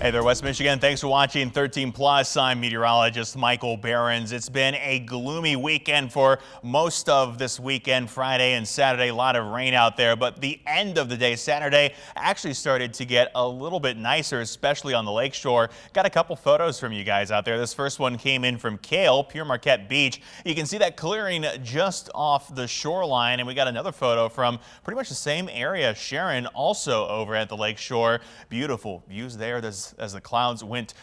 Hey there, West Michigan. Thanks for watching 13 Plus. I'm meteorologist Michael Behrens. It's been a gloomy weekend for most of this weekend, Friday and Saturday. A lot of rain out there, but the end of the day, Saturday, actually started to get a little bit nicer, especially on the lakeshore. Got a couple photos from you guys out there. This first one came in from Cale, Pure Marquette Beach. You can see that clearing just off the shoreline, and we got another photo from pretty much the same area, Sharon, also over at the lakeshore. Beautiful views there as the clouds went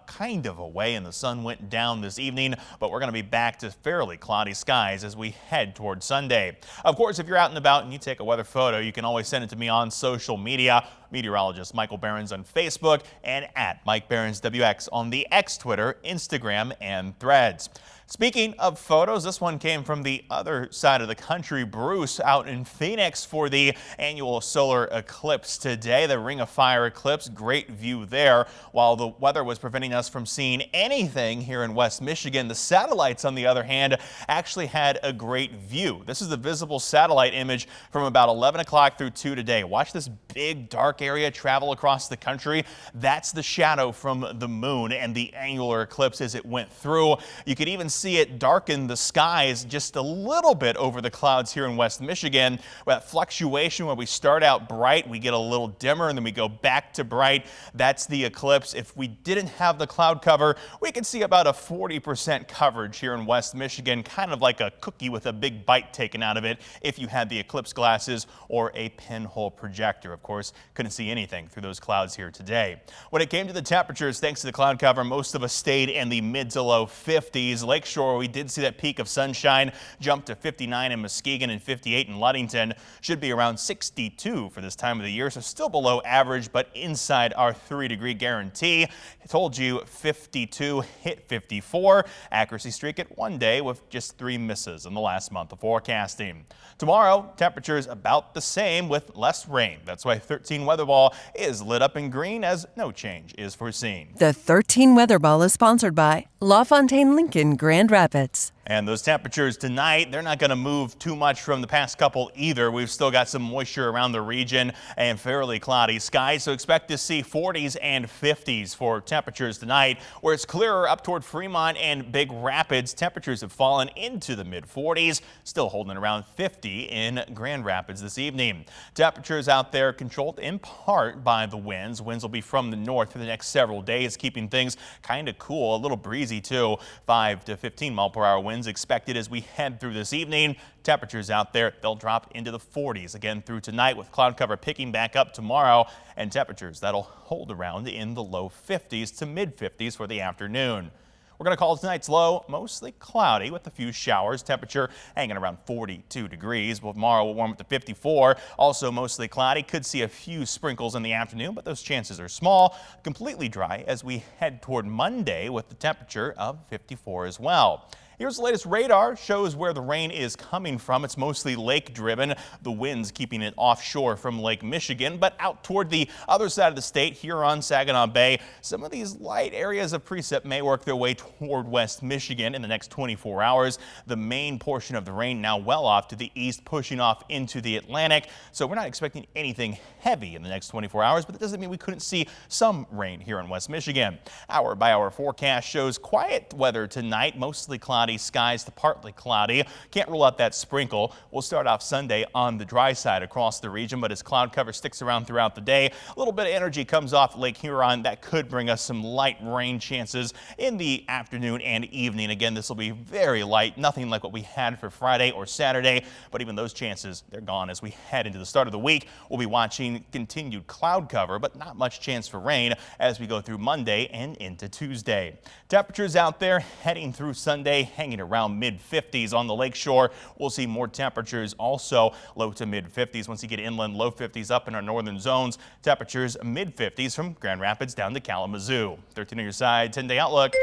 kind of away and the sun went down this evening, but we're going to be back to fairly cloudy skies as we head toward Sunday. Of course, if you're out and about and you take a weather photo, you can always send it to me on social media. Meteorologist Michael Behrens on Facebook and at Mike Behrens WX on the X, Twitter, Instagram, and Threads. Speaking of photos, this one came from the other side of the country. Bruce out in Phoenix for the annual solar eclipse today, the Ring of Fire eclipse. Great view there. While the weather was preventing us from seeing anything here in West Michigan, the satellites, on the other hand, actually had a great view. This is the visible satellite image from about 11 o'clock through 2 today. Watch this big dark area travel across the country. That's the shadow from the moon and the annular eclipse as it went through. You could even see it darken the skies just a little bit over the clouds here in West Michigan. That fluctuation where we start out bright, we get a little dimmer, and then we go back to bright. That's the eclipse. If we didn't have the cloud cover, we could see about a 40% coverage here in West Michigan, kind of like a cookie with a big bite taken out of it if you had the eclipse glasses or a pinhole projector. Of course, couldn't see anything through those clouds here today. When it came to the temperatures, thanks to the cloud cover, most of us stayed in the mid to low 50s. Lakeshore, we did see that peak of sunshine jump to 59 in Muskegon and 58 in Ludington. Should be around 62 for this time of the year, so still below average, but inside our 3-degree guarantee. I told you 52 hit 54. Accuracy streak at 1 day with just 3 misses in the last month of forecasting. Tomorrow, temperatures about the same with less rain. That's why 13 Weather Ball is lit up in green as no change is foreseen. The 13 Weather Ball is sponsored by LaFontaine Lincoln Grand Rapids. And those temperatures tonight, they're not going to move too much from the past couple either. We've still got some moisture around the region and fairly cloudy skies, so expect to see 40s and 50s for temperatures tonight. Where it's clearer up toward Fremont and Big Rapids, temperatures have fallen into the mid-40s, still holding around 50 in Grand Rapids this evening. Temperatures out there controlled in part by the winds. Winds will be from the north for the next several days, keeping things kind of cool, a little breezy too. 5 to 15 mile per hour winds expected as we head through this evening. Temperatures out there, they'll drop into the 40s again through tonight, with cloud cover picking back up tomorrow, and temperatures that'll hold around in the low 50s to mid 50s for the afternoon. We're going to call tonight's low mostly cloudy with a few showers. Temperature hanging around 42 degrees. Tomorrow will warm up to 54. Also mostly cloudy. Could see a few sprinkles in the afternoon, but those chances are small. Completely dry as we head toward Monday with the temperature of 54 as well. Here's the latest radar. Shows where the rain is coming from. It's mostly lake driven. The winds keeping it offshore from Lake Michigan, but out toward the other side of the state, Huron, Saginaw Bay, some of these light areas of precip may work their way toward West Michigan in the next 24 hours. The main portion of the rain now well off to the east, pushing off into the Atlantic. So we're not expecting anything heavy in the next 24 hours, but that doesn't mean we couldn't see some rain here in West Michigan. Hour by hour forecast shows quiet weather tonight, mostly cloudy skies to partly cloudy. Can't rule out that sprinkle. We'll start off Sunday on the dry side across the region, but as cloud cover sticks around throughout the day, a little bit of energy comes off Lake Huron. That could bring us some light rain chances in the afternoon and evening. Again, this will be very light, nothing like what we had for Friday or Saturday, but even those chances, they're gone as we head into the start of the week. We'll be watching continued cloud cover, but not much chance for rain as we go through Monday and into Tuesday. Temperatures out there heading through Sunday, hanging around mid-50s on the lakeshore. We'll see more temperatures also low to mid-50s. Once you get inland, low 50s up in our northern zones. Temperatures mid-50s from Grand Rapids down to Kalamazoo. 13 on your side, 10-day outlook.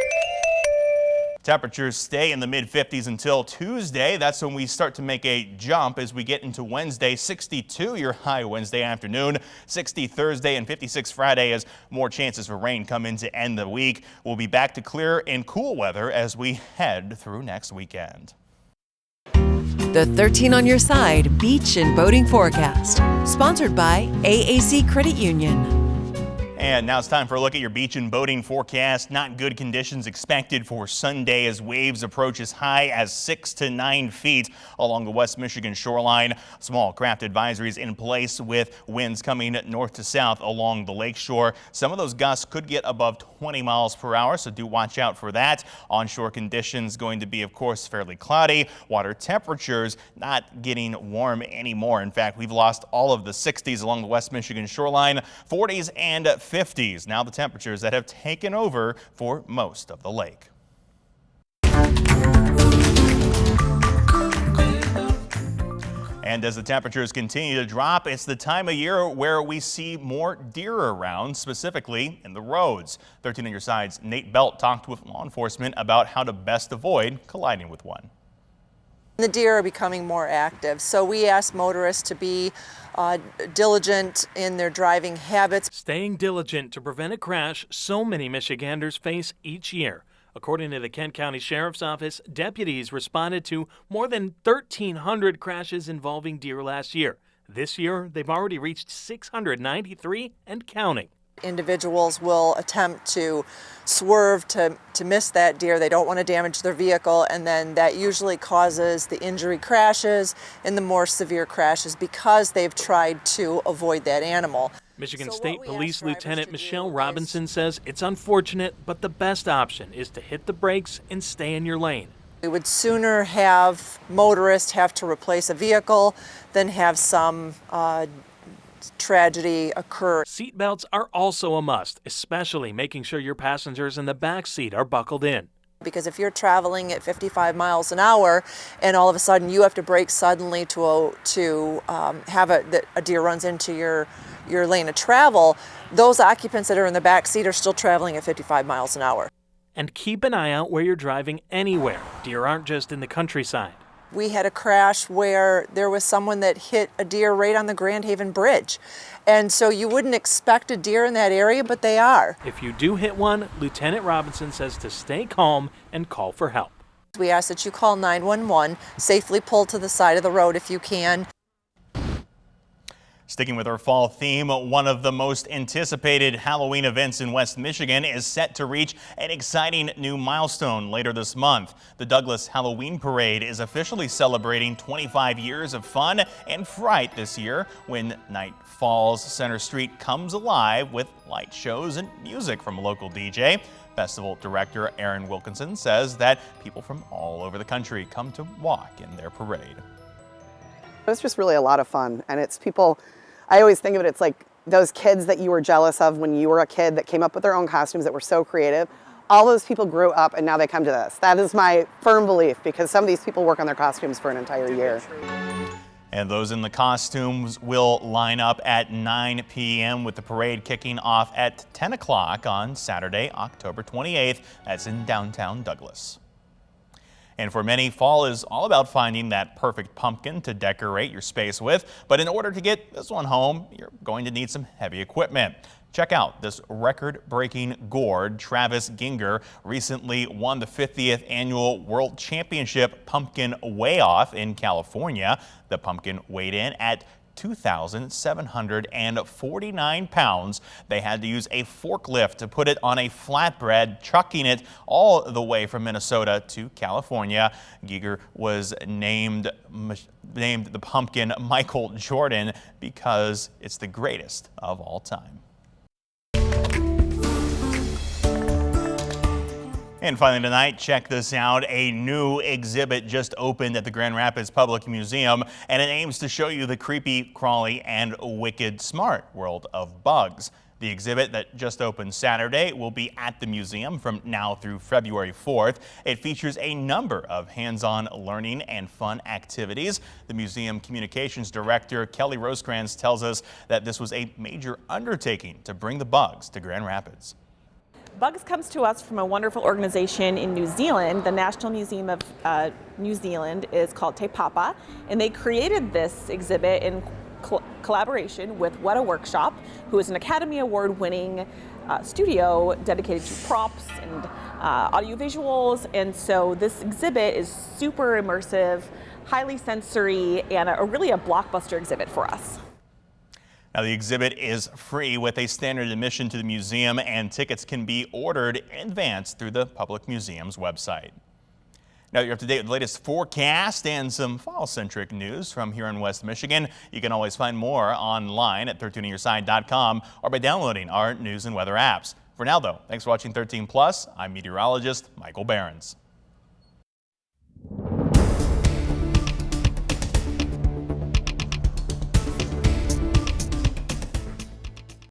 Temperatures stay in the mid-50s until Tuesday. That's when we start to make a jump as we get into Wednesday. 62 your high Wednesday afternoon, 60 Thursday, and 56 Friday as more chances for rain come in to end the week. We'll be back to clear and cool weather as we head through next weekend. The 13 on your side beach and boating forecast, sponsored by AAC Credit Union. And now it's time for a look at your beach and boating forecast. Not good conditions expected for Sunday as waves approach as high as 6 to 9 feet along the West Michigan shoreline. Small craft advisories in place with winds coming north to south along the lakeshore. Some of those gusts could get above 20 miles per hour, so do watch out for that. Onshore conditions going to be, of course, fairly cloudy. Water temperatures not getting warm anymore. In fact, we've lost all of the 60s along the West Michigan shoreline, 40s and 50s. Now the temperatures that have taken over for most of the lake. And as the temperatures continue to drop, it's the time of year where we see more deer around, specifically in the roads. 13 on your side's Nate Belt talked with law enforcement about how to best avoid colliding with one. The deer are becoming more active, so we ask motorists to be diligent in their driving habits. Staying diligent to prevent a crash so many Michiganders face each year. According to the Kent County Sheriff's Office, deputies responded to more than 1,300 crashes involving deer last year. This year, they've already reached 693 and counting. Individuals will attempt to swerve to miss that deer. They don't want to damage their vehicle, and then that usually causes the injury crashes and the more severe crashes because they've tried to avoid that animal. Michigan State Police Lieutenant Michelle Robinson says it's unfortunate, but the best option is to hit the brakes and stay in your lane. We would sooner have motorists have to replace a vehicle than have some tragedy occur. Seatbelts are also a must, especially making sure your passengers in the back seat are buckled in. Because if you're traveling at 55 miles an hour and all of a sudden you have to brake suddenly to have a deer runs into your lane of travel, those occupants that are in the back seat are still traveling at 55 miles an hour. And keep an eye out where you're driving anywhere. Deer aren't just in the countryside. We had a crash where there was someone that hit a deer right on the Grand Haven Bridge. And so you wouldn't expect a deer in that area, but they are. If you do hit one, Lieutenant Robinson says to stay calm and call for help. We ask that you call 911, safely pull to the side of the road if you can. Sticking with our fall theme, one of the most anticipated Halloween events in West Michigan is set to reach an exciting new milestone later this month. The Douglas Halloween Parade is officially celebrating 25 years of fun and fright this year. When night falls, Center Street comes alive with light shows and music from a local DJ. Festival director Aaron Wilkinson says that people from all over the country come to walk in their parade. It's just really a lot of fun, and it's people, I always think of it, it's like those kids that you were jealous of when you were a kid that came up with their own costumes that were so creative. All those people grew up and now they come to this. That is my firm belief, because some of these people work on their costumes for an entire year. And those in the costumes will line up at 9 p.m. with the parade kicking off at 10 o'clock on Saturday, October 28th. That's in downtown Douglas. And for many, fall is all about finding that perfect pumpkin to decorate your space with. But in order to get this one home, you're going to need some heavy equipment. Check out this record-breaking gourd. Travis Ginger recently won the 50th annual World Championship Pumpkin Weigh-Off in California. The pumpkin weighed in at 2,749 pounds. They had to use a forklift to put it on a flatbread, trucking it all the way from Minnesota to California. Giger was named the pumpkin Michael Jordan because it's the greatest of all time. And finally tonight, check this out. A new exhibit just opened at the Grand Rapids Public Museum, and it aims to show you the creepy, crawly, and wicked smart world of bugs. The exhibit that just opened Saturday will be at the museum from now through February 4th. It features a number of hands-on learning and fun activities. The museum communications director, Kelly Rosecrans, tells us that this was a major undertaking to bring the bugs to Grand Rapids. Bugs comes to us from a wonderful organization in New Zealand. The National Museum of New Zealand is called Te Papa, and they created this exhibit in collaboration with What a Workshop, who is an Academy Award-winning studio dedicated to props and audiovisuals. And so this exhibit is super immersive, highly sensory, and really a blockbuster exhibit for us. Now, the exhibit is free with a standard admission to the museum, and tickets can be ordered in advance through the Public Museum's website. Now you're up to date with the latest forecast and some fall-centric news from here in West Michigan. You can always find more online at 13onyourside.com or by downloading our news and weather apps. For now, though, thanks for watching 13 Plus. I'm meteorologist Michael Behrens.